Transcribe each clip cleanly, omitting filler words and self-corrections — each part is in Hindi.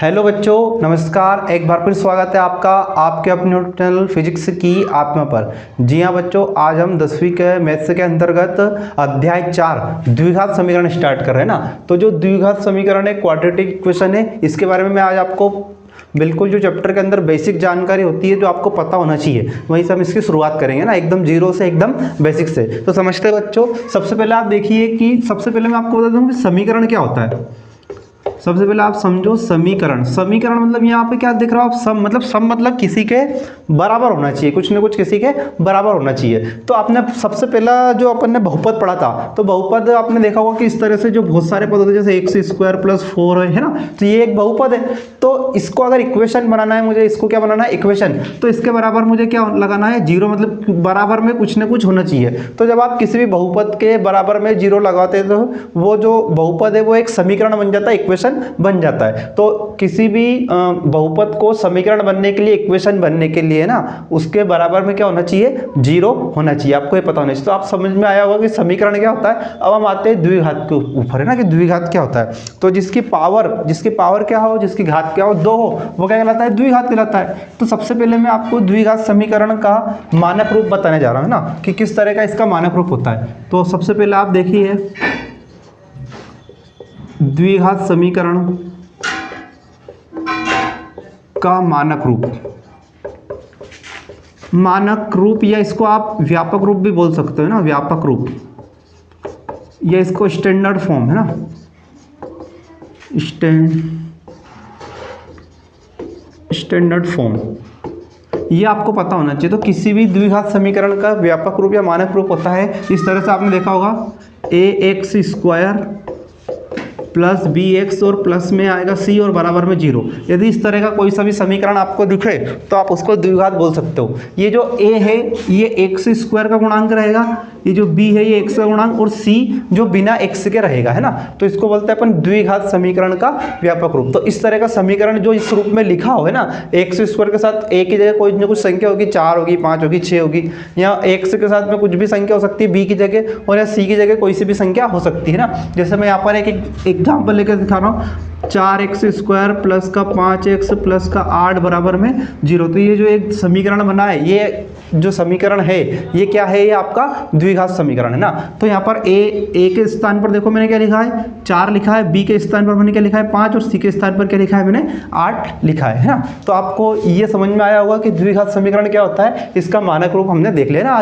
हेलो बच्चों, नमस्कार। एक बार फिर स्वागत है आपका आपके अपने चैनल फिजिक्स की आत्मा पर। जी हाँ बच्चों, आज हम 10वीं के मैथ्स के अंतर्गत अध्याय 4 द्विघात समीकरण स्टार्ट कर रहे हैं ना। तो जो द्विघात समीकरण है, क्वाड्रेटिक इक्वेशन है, इसके बारे में मैं आज आपको बिल्कुल जो चैप्टर के अंदर बेसिक जानकारी होती है जो आपको पता होना चाहिए, वहीं से हम इसकी शुरुआत करेंगे ना, एकदम जीरो से, एकदम बेसिक से। तो समझते हैं बच्चों। सबसे पहले आप देखिए कि सबसे पहले मैं आपको बता दूं कि समीकरण क्या होता है। सबसे पहले आप समझो समीकरण। समीकरण मतलब यहाँ पे क्या दिख रहा है, आप सम मतलब किसी के बराबर होना चाहिए, कुछ ना कुछ किसी के बराबर होना चाहिए। तो आपने सबसे पहला जो अपन ने बहुपद पढ़ा था, तो बहुपद आपने देखा होगा कि इस तरह से जो बहुत सारे पद होते हैं, जैसे एक्स स्क्वायर प्लस 4 है ना, तो ये एक बहुपद है। तो इसको अगर इक्वेशन बनाना है मुझे, इसको क्या बनाना है, इक्वेशन, तो इसके बराबर मुझे क्या लगाना है, जीरो, मतलब बराबर में कुछ ना कुछ होना चाहिए। तो जब आप किसी भी बहुपद के बराबर में जीरो लगाते हैं तो वो जो बहुपद है वो एक समीकरण बन जाता है, इक्वेशन बन जाता है। तो किसी भी बहुपद को समीकरण बनने के लिए, इक्वेशन बनने के लिए ना, उसके बराबर में क्या होना चाहिए, जीरो होना चाहिए। आपको ये पता होना चाहिए। तो आप समझ में आया होगा कि समीकरण क्या होता है। अब हम आते हैं द्विघात के ऊपर, है ना, कि द्विघात क्या होता है। तो जिसकी पावर क्या हो, जिसकी घात क्या हो, दो हो, वो क्या कहलाता है, द्विघात कहलाता है। तो सबसे पहले मैं आपको द्विघात समीकरण का मानक रूप बताने जा रहा हूं ना, कि किस तरह का इसका मानक रूप होता है। तो सबसे पहले आप देखिए द्विघात समीकरण का मानक रूप। मानक रूप, या इसको आप व्यापक रूप भी बोल सकते हो ना, व्यापक रूप, या इसको स्टैंडर्ड फॉर्म, है ना, स्टैंडर्ड फॉर्म, ये आपको पता होना चाहिए। तो किसी भी द्विघात समीकरण का व्यापक रूप या मानक रूप होता है इस तरह से। आपने देखा होगा ax square plus B X और प्लस में आएगा सी और बराबर में जीरो। यदि इस तरह का कोई सा भी समीकरण आपको दिखे तो आप उसको द्विघात बोल सकते हो। ये जो ए है ये एक्स स्क्वायर का गुणांक रहेगा, ये जो बी है ये एक्स का गुणांक, और सी जो बिना एक्स के रहेगा, है ना। तो इसको बोलते हैं अपन द्विघात समीकरण का व्यापक रूप। तो इस तरह का समीकरण जो इस रूप में लिखा हो, है ना, एक्स स्क्वायर के साथ ए की जगह कोई ना कुछ संख्या होगी, 4 होगी, 5 होगी, 6 होगी, या एक्स के साथ में कुछ भी संख्या हो सकती है बी की जगह, और या सी की जगह कोई सी भी संख्या हो सकती है ना। जैसे मैं यहाँ पर एक एग्जाम्पल लेकर दिखा रहा हूँ, 4x स्क्वायर प्लस का 5x प्लस का 8 बराबर में जीरो। तो ये जो एक समीकरण बना है, ये जो समीकरण है ये क्या है, ये आपका द्विघात समीकरण है ना। तो यहाँ पर ए के स्थान पर देखो मैंने क्या लिखा है, 4 लिखा है, बी के स्थान पर मैंने क्या लिखा है, 5, और सी के स्थान पर क्या लिखा है, मैंने 8 लिखा है ना। तो आपको ये समझ में आया होगा कि द्विघात समीकरण क्या होता है, इसका मानक रूप हमने देख लिया ना।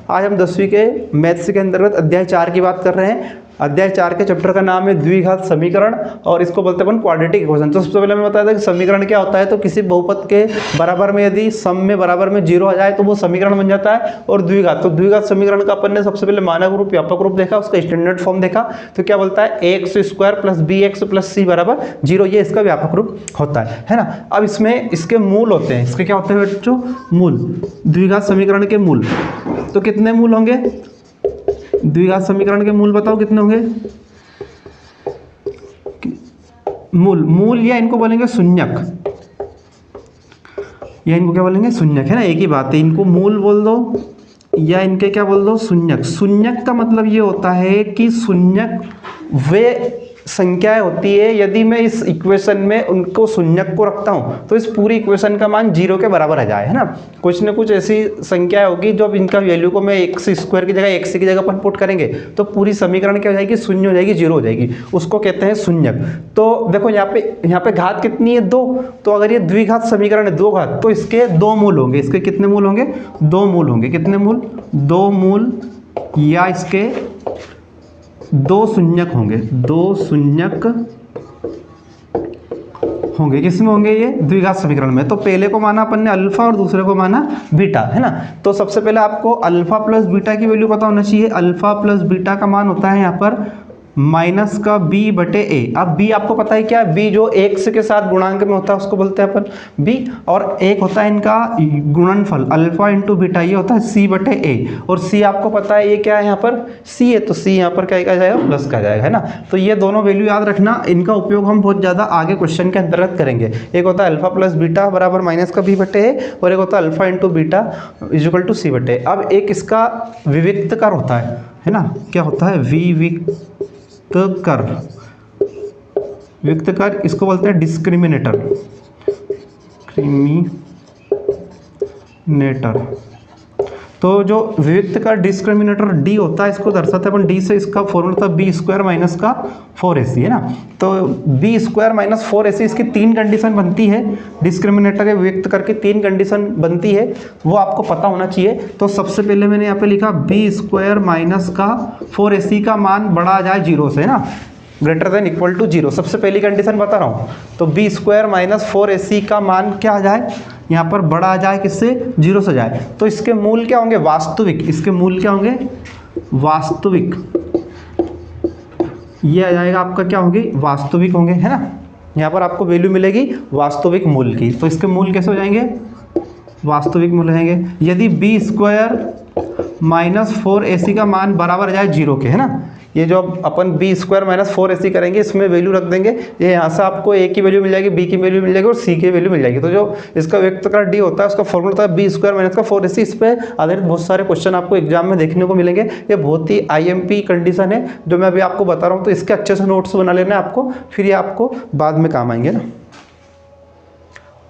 आज हम 10वीं के मैथ्स के अंतर्गत अध्याय 4 की बात कर रहे हैं। अध्याय 4 के चैप्टर का नाम है द्विघात समीकरण, और इसको बोलते हैं अपन क्वाड्रेटिक इक्वेशन। तो सबसे पहले मैं बताया था कि समीकरण क्या होता है। तो किसी बहुपद के बराबर में यदि सम में बराबर में जीरो आ जाए तो वो समीकरण बन जाता है। और द्विघात, तो द्विघात समीकरण का अपन ने सबसे पहले मानक रूप, व्यापक रूप देखा, उसका स्टैंडर्ड फॉर्म देखा। तो क्या बोलता है, x square plus B x plus c बराबर जीरो, ये इसका व्यापक रूप होता है ना। अब इसमें इसके मूल होते हैं, इसके क्या होते हैं बच्चों, मूल। द्विघात समीकरण के मूल, तो कितने मूल होंगे, द्विघात समीकरण के मूल बताओ कितने होंगे। मूल या इनको बोलेंगे शून्यक, या इनको क्या बोलेंगे, शून्यक, है ना, एक ही बात है। इनको मूल बोल दो या इनके क्या बोल दो, शून्यक। शून्यक का मतलब ये होता है कि शून्यक वे संख्याएं होती है, यदि मैं इस इक्वेशन में उनको शून्यक को रखता हूं तो इस पूरी इक्वेशन का मान जीरो के बराबर आ जाए, है ना। कुछ ना कुछ ऐसी संख्याएं होगी जो अब इनका वैल्यू को मैं एक्स स्क्वायर की जगह एक्स की जगह पर पुट करेंगे तो पूरी समीकरण क्या हो जाएगी, शून्य हो जाएगी, जीरो हो जाएगी। उसको कहते हैं शून्यक। तो देखो यहाँ पे घात कितनी है, 2। तो अगर ये द्विघात समीकरण है, 2 घात, तो इसके 2 मूल होंगे। इसके कितने मूल होंगे, 2 मूल होंगे। कितने मूल, 2 मूल, या इसके 2 शून्यक होंगे, 2 शून्यक होंगे। किसमें होंगे, ये द्विघात समीकरण में। तो पहले को माना अपन ने अल्फा और दूसरे को माना बीटा, है ना। तो सबसे पहले आपको अल्फा प्लस बीटा की वैल्यू पता होना चाहिए। अल्फा प्लस बीटा का मान होता है यहाँ पर माइनस का b बटे a। अब b आपको पता है क्या है, b जो x के साथ गुणांक में होता है उसको बोलते हैं अपन b, और एक होता है इनका गुणनफल अल्फा इंटू बीटा, ये होता है c बटे a। और c आपको पता है ये क्या है, यहाँ पर c है, तो c यहाँ पर क्या आ जाएगा, प्लस का जाएगा, है ना। तो ये दोनों वैल्यू याद रखना, इनका उपयोग हम बहुत ज़्यादा आगे क्वेश्चन के अंतर्गत करेंगे। एक होता है अल्फा प्लस बीटा बराबर माइनस का b बटे a, और एक होता है alpha into beta equal to c बटे a। अब एक इसका विविक्त कर होता है ना, क्या होता है, विविक्त कर, विविक्तकार इसको बोलते हैं डिस्क्रिमिनेटर, तो जो विविक्तकार डिस्क्रिमिनेटर डी होता है इसको दर्शाते हैं अपन डी से, इसका फॉर्मूला था बी स्क्वायर माइनस का 4ac है ना। तो बी स्क्वायर माइनस 4ac इसकी 3 कंडीशन बनती है, डिस्क्रिमिनेटर या विविक्तकार की 3 कंडीशन बनती है, वो आपको पता होना चाहिए। तो सबसे पहले मैंने यहाँ पे लिखा बी स्क्वायर माइनस का 4ac का मान बड़ा आ जाए 0 से, है ना, ग्रेटर देन इक्वल टू 0, सबसे पहली कंडीशन बता रहा हूँ। तो बी स्क्वायर माइनस 4ac का मान क्या आ जाए, यहाँ पर बड़ा आ जाए किससे, 0 से जाए। तो इसके मूल क्या होंगे, वास्तविक, इसके मूल क्या होंगे, वास्तविक, ये आ जाएगा आपका क्या होंगे, वास्तविक होंगे, है ना। यहाँ पर आपको वैल्यू मिलेगी वास्तविक मूल की, तो इसके मूल कैसे हो जाएंगे, वास्तविक मूल रहेंगे। यदि बी स्क्वायर माइनस 4ac का मान बराबर आ जाए 0 के, है ना, ये जो अपन बी स्क्वायर माइनस 4ac करेंगे इसमें वैल्यू रख देंगे, ये यहाँ से आपको ए की वैल्यू मिल जाएगी, बी की वैल्यू मिल जाएगी और सी की वैल्यू मिल जाएगी। तो जो इसका विविक्तकार डी होता है उसका फॉर्मूला होता है बी स्क्वायर माइनस का 4ac। इस पे आधारित बहुत सारे क्वेश्चन आपको एग्जाम में देखने को मिलेंगे, ये बहुत ही IMP कंडीशन है जो मैं अभी आपको बता रहा हूँ। तो इसके अच्छे से नोट्स बना लेना है आपको, फिर ये आपको बाद में काम आएंगे ना।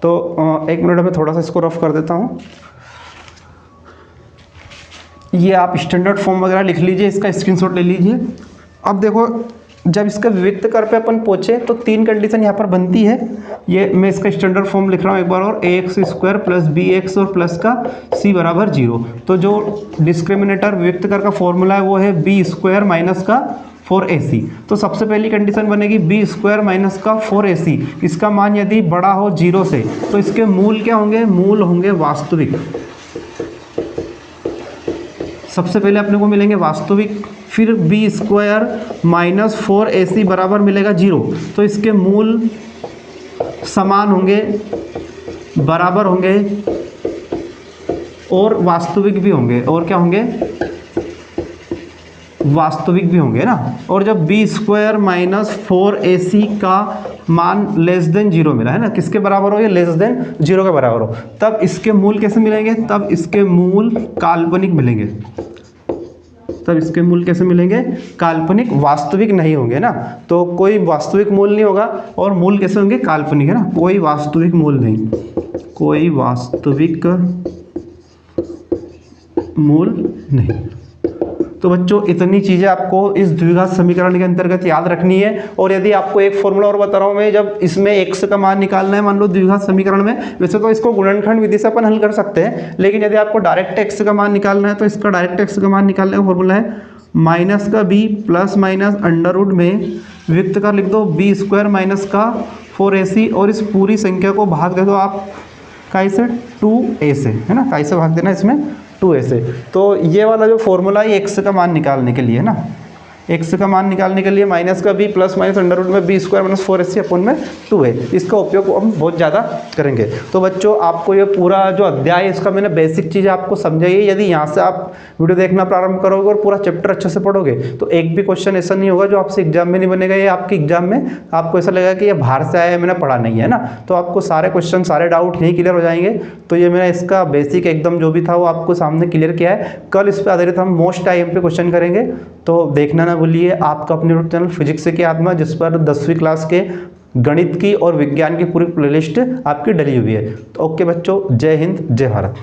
तो 1 मिनट में थोड़ा सा इसको रफ कर देता हूँ। ये आप स्टैंडर्ड फॉर्म वगैरह लिख लीजिए, इसका स्क्रीनशॉट ले लीजिए। अब देखो जब इसका विविक्तकार पे अपन पहुंचे तो 3 कंडीशन यहाँ पर बनती है। ये मैं इसका स्टैंडर्ड फॉर्म लिख रहा हूँ एक बार और, ax स्क्वायर प्लस bx और प्लस का c बराबर 0। तो जो डिस्क्रिमिनेटर विविक्तकार का फॉर्मूला है वो है b स्क्वायर माइनस का 4ac। तो सबसे पहली कंडीशन बनेगी b स्क्वायर माइनस का 4ac, इसका मान यदि बड़ा हो 0 से तो इसके मूल क्या होंगे, मूल होंगे वास्तविक। सबसे पहले अपने को मिलेंगे वास्तविक, फिर बी स्क्वायर माइनस 4ac बराबर मिलेगा 0, तो इसके मूल समान होंगे, बराबर होंगे और वास्तविक भी होंगे। और क्या होंगे, वास्तविक भी होंगे ना। और जब बी स्क्वायर माइनस 4ac का मान लेस देन 0 मिला, है ना, किसके बराबर हो, ये लेस देन 0 के बराबर हो, तब इसके मूल कैसे मिलेंगे, तब इसके मूल काल्पनिक मिलेंगे। तब इसके मूल कैसे मिलेंगे, काल्पनिक, वास्तविक नहीं होंगे ना। तो कोई वास्तविक मूल नहीं होगा और मूल कैसे होंगे, काल्पनिक, है ना, कोई वास्तविक मूल नहीं, कोई वास्तविक मूल नहीं। तो बच्चों इतनी चीज़ें आपको इस द्विघात समीकरण के अंतर्गत याद रखनी है। और यदि आपको एक फॉर्मूला और बता रहा हूँ मैं, जब इसमें x का मान निकालना है, मान लो द्विघात समीकरण में, वैसे तो इसको गुणनखंड विधि से अपन हल कर सकते हैं, लेकिन यदि आपको डायरेक्ट x का मान निकालना है तो इसका डायरेक्ट x का मान निकालने का फॉर्मूला है माइनस का b plus minus under root में विविक्तकार लिख दो b स्क्वायर माइनस का 4ac और इस पूरी संख्या को भाग दे दो आप काई से, 2a से, है ना, काई से भाग देना इसमें 2a से। तो ये वाला जो फॉर्मूला है x का मान निकालने के लिए है ना, x का मान निकालने के लिए माइनस का b plus minus under root में b स्क्वायर माइनस 4ac अपन में 2a, इसका उपयोग हम बहुत ज़्यादा करेंगे। तो बच्चों आपको ये पूरा जो अध्याय है इसका मैंने बेसिक चीज़ें आपको समझाई। यदि यहाँ से आप वीडियो देखना प्रारंभ करोगे और पूरा चैप्टर अच्छे से पढ़ोगे तो एक भी क्वेश्चन ऐसा नहीं होगा जो आपसे एग्जाम में नहीं बनेगा, ये आपके एग्जाम में आपको ऐसा लगेगा कि ये बाहर से आया है, मैंने पढ़ा नहीं है ना। तो आपको सारे क्वेश्चन, सारे डाउट यहीं क्लियर हो जाएंगे। तो ये मैंने इसका बेसिक एकदम जो भी था वो आपको सामने क्लियर किया है। कल इस पर आधारित हम मोस्ट IMP क्वेश्चन करेंगे, तो देखना ना भूलिए। आपका अपने यूट्यूब चैनल फिजिक्स की आत्मा, जिस पर 10वीं क्लास के गणित की और विज्ञान की पूरी प्लेलिस्ट आपकी डली हुई है। तो ओके बच्चों, जय हिंद, जय भारत।